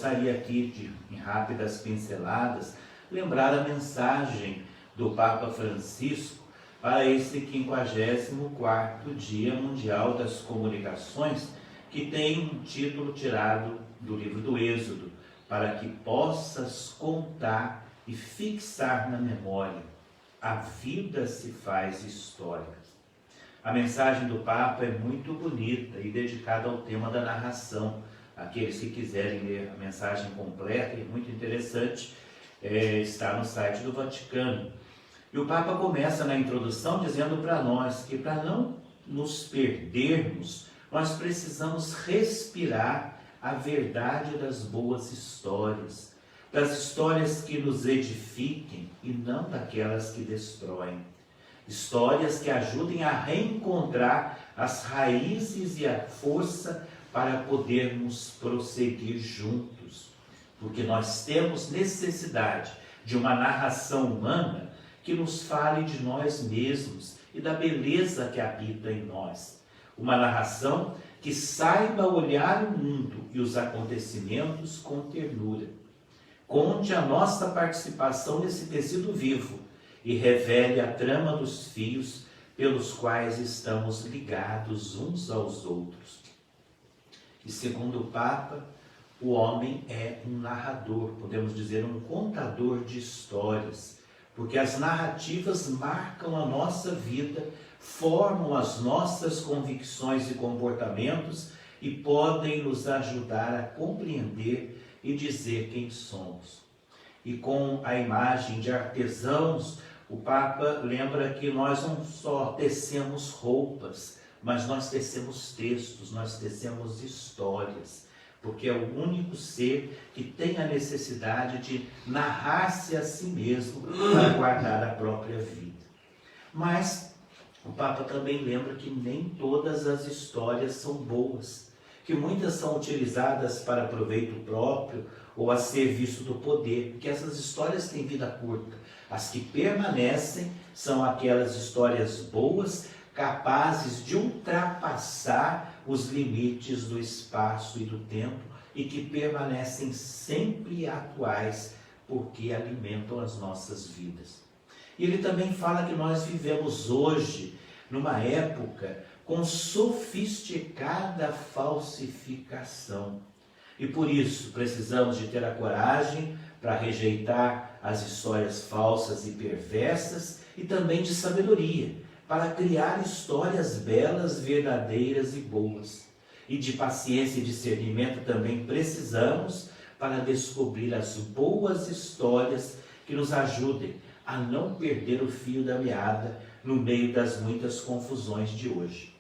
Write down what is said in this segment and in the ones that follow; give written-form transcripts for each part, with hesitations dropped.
gostaria aqui de, em rápidas pinceladas, lembrar a mensagem do Papa Francisco para esse 54º Dia Mundial das Comunicações, que tem um título tirado do livro do Êxodo, para que possas contar e fixar na memória. A vida se faz história. A mensagem do Papa é muito bonita e dedicada ao tema da narração. Aqueles que quiserem ler a mensagem completa, é muito interessante, está no site do Vaticano. E o Papa começa na introdução dizendo para nós que, para não nos perdermos, nós precisamos respirar a verdade das boas histórias, das histórias que nos edifiquem e não daquelas que destroem. Histórias que ajudem a reencontrar as raízes e a força para podermos prosseguir juntos. Porque nós temos necessidade de uma narração humana que nos fale de nós mesmos e da beleza que habita em nós. Uma narração que saiba olhar o mundo e os acontecimentos com ternura. Conte a nossa participação nesse tecido vivo e revele a trama dos fios pelos quais estamos ligados uns aos outros. E segundo o Papa, o homem é um narrador, podemos dizer um contador de histórias, porque as narrativas marcam a nossa vida, formam as nossas convicções e comportamentos e podem nos ajudar a compreender e dizer quem somos. E com a imagem de artesãos, o Papa lembra que nós não só tecemos roupas, mas nós tecemos textos, nós tecemos histórias, porque é o único ser que tem a necessidade de narrar-se a si mesmo para guardar a própria vida. Mas o Papa também lembra que nem todas as histórias são boas, que muitas são utilizadas para proveito próprio ou a serviço do poder, porque essas histórias têm vida curta. As que permanecem são aquelas histórias boas, capazes de ultrapassar os limites do espaço e do tempo e que permanecem sempre atuais porque alimentam as nossas vidas. E ele também fala que nós vivemos hoje numa época com sofisticada falsificação. E por isso precisamos de ter a coragem para rejeitar as histórias falsas e perversas e também de sabedoria para criar histórias belas, verdadeiras e boas. E de paciência e discernimento também precisamos para descobrir as boas histórias que nos ajudem a não perder o fio da meada no meio das muitas confusões de hoje.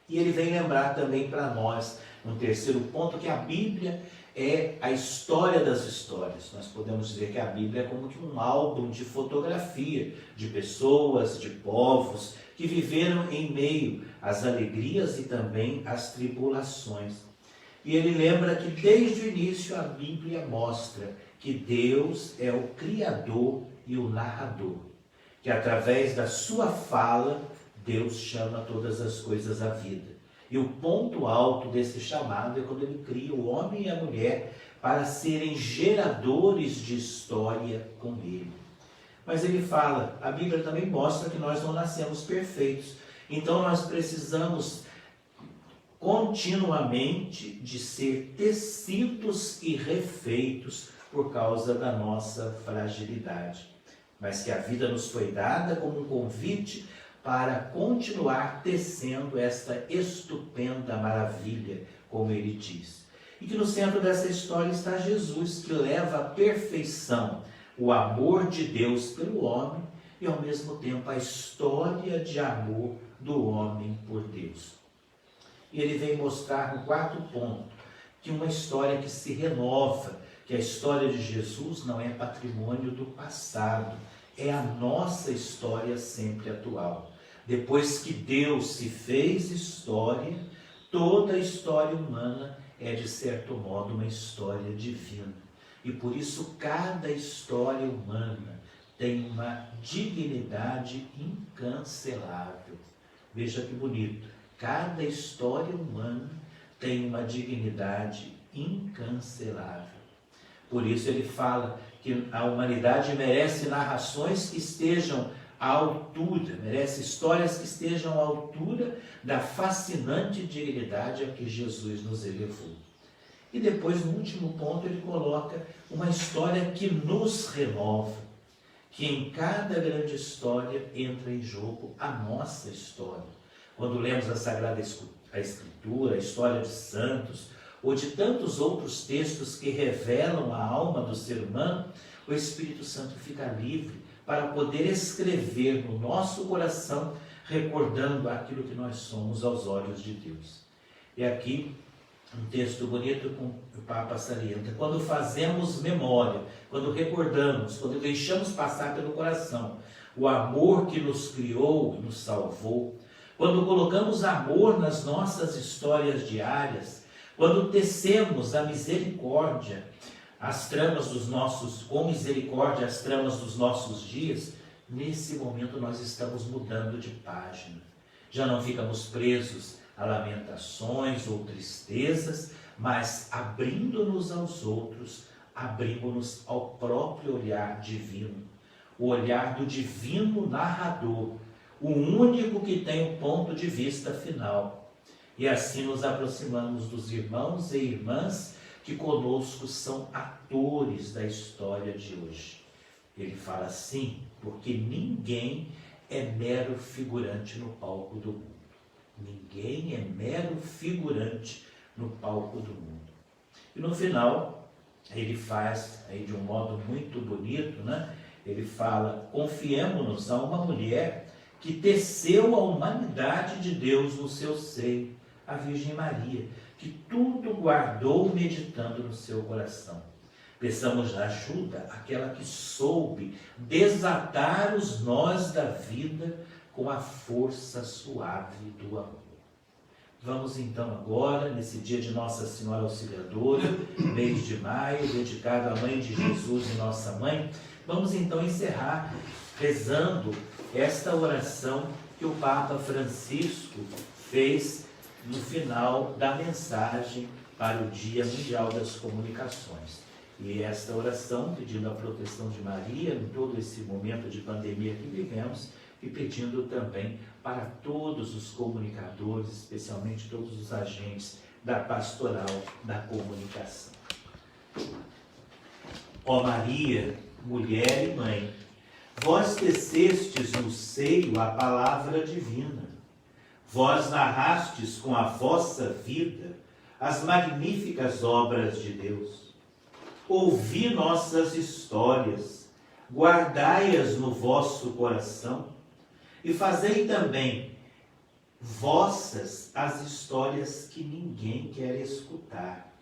E ele vem lembrar também para nós, no terceiro ponto, que a Bíblia é a história das histórias. Nós podemos dizer que a Bíblia é como que um álbum de fotografia de pessoas, de povos que viveram em meio às alegrias e também às tribulações. E ele lembra que desde o início a Bíblia mostra que Deus é o Criador e o narrador, que através da sua fala Deus chama todas as coisas à vida. E o ponto alto desse chamado é quando ele cria o homem e a mulher para serem geradores de história com ele. Mas ele fala, a Bíblia também mostra que nós não nascemos perfeitos. Então nós precisamos continuamente de ser tecidos e refeitos por causa da nossa fragilidade. Mas que a vida nos foi dada como um convite para continuar tecendo esta estupenda maravilha, como ele diz. E que no centro dessa história está Jesus, que leva à perfeição o amor de Deus pelo homem e ao mesmo tempo a história de amor do homem por Deus. E ele vem mostrar no quarto ponto que uma história que se renova, que a história de Jesus não é patrimônio do passado, é a nossa história sempre atual. Depois que Deus se fez história, toda a história humana é, de certo modo, uma história divina. E por isso cada história humana tem uma dignidade incancelável. Veja que bonito. Cada história humana tem uma dignidade incancelável. Por isso ele fala que a humanidade merece narrações que estejam à altura, merece histórias que estejam à altura da fascinante dignidade a que Jesus nos elevou. E depois, no último ponto, ele coloca uma história que nos renova, que em cada grande história entra em jogo a nossa história. Quando lemos a Sagrada Escritura, a história de santos, ou de tantos outros textos que revelam a alma do ser humano, o Espírito Santo fica livre para poder escrever no nosso coração, recordando aquilo que nós somos aos olhos de Deus. E aqui, um texto bonito com o Papa salienta: quando fazemos memória, quando recordamos, quando deixamos passar pelo coração o amor que nos criou e nos salvou, quando colocamos amor nas nossas histórias diárias, quando tecemos a misericórdia, as tramas dos nossos, com misericórdia, as tramas dos nossos dias, nesse momento nós estamos mudando de página. Já não ficamos presos a lamentações ou tristezas, mas abrindo-nos aos outros, abrimos-nos ao próprio olhar divino, o olhar do divino narrador, o único que tem o ponto de vista final. E assim nos aproximamos dos irmãos e irmãs que conosco são atores da história de hoje. Ele fala assim, porque ninguém é mero figurante no palco do mundo. Ninguém é mero figurante no palco do mundo. E no final, ele faz aí de um modo muito bonito, né? Ele fala: confiemo-nos a uma mulher que teceu a humanidade de Deus no seu seio, a Virgem Maria, que tudo guardou meditando no seu coração. Peçamos ajuda àquela que soube desatar os nós da vida com a força suave do amor. Vamos então agora, nesse dia de Nossa Senhora Auxiliadora, mês de maio, dedicado à Mãe de Jesus e Nossa Mãe, vamos então encerrar rezando esta oração que o Papa Francisco fez no final da mensagem para o Dia Mundial das Comunicações. E esta oração, pedindo a proteção de Maria em todo esse momento de pandemia que vivemos, e pedindo também para todos os comunicadores, especialmente todos os agentes da pastoral da comunicação. Ó Maria, mulher e mãe, vós tecestes no seio a palavra divina, vós narrastes com a vossa vida as magníficas obras de Deus. Ouvi nossas histórias, guardai-as no vosso coração, e fazei também vossas as histórias que ninguém quer escutar.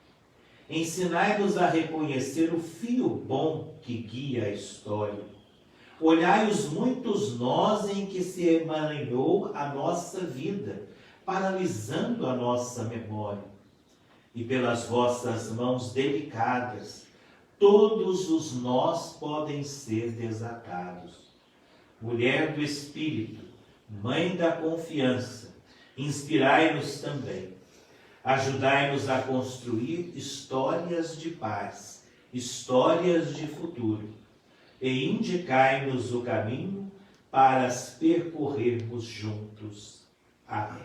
Ensinai-nos a reconhecer o fio bom que guia a história. Olhai os muitos nós em que se emaranhou a nossa vida, paralisando a nossa memória. E pelas vossas mãos delicadas, todos os nós podem ser desatados. Mulher do Espírito, Mãe da confiança, inspirai-nos também. Ajudai-nos a construir histórias de paz, histórias de futuro, e indicai-nos o caminho para as percorrermos juntos. Amém.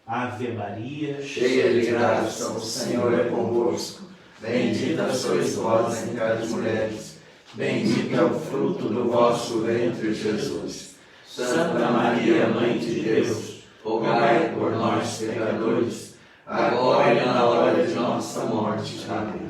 Ave Maria, cheia de graça, o Senhor é convosco. Bendita sois vós entre as mulheres, bendito é o fruto do vosso ventre, Jesus. Santa Maria, Mãe de Deus, rogai por nós, pecadores, agora e na hora de nossa morte. Amém.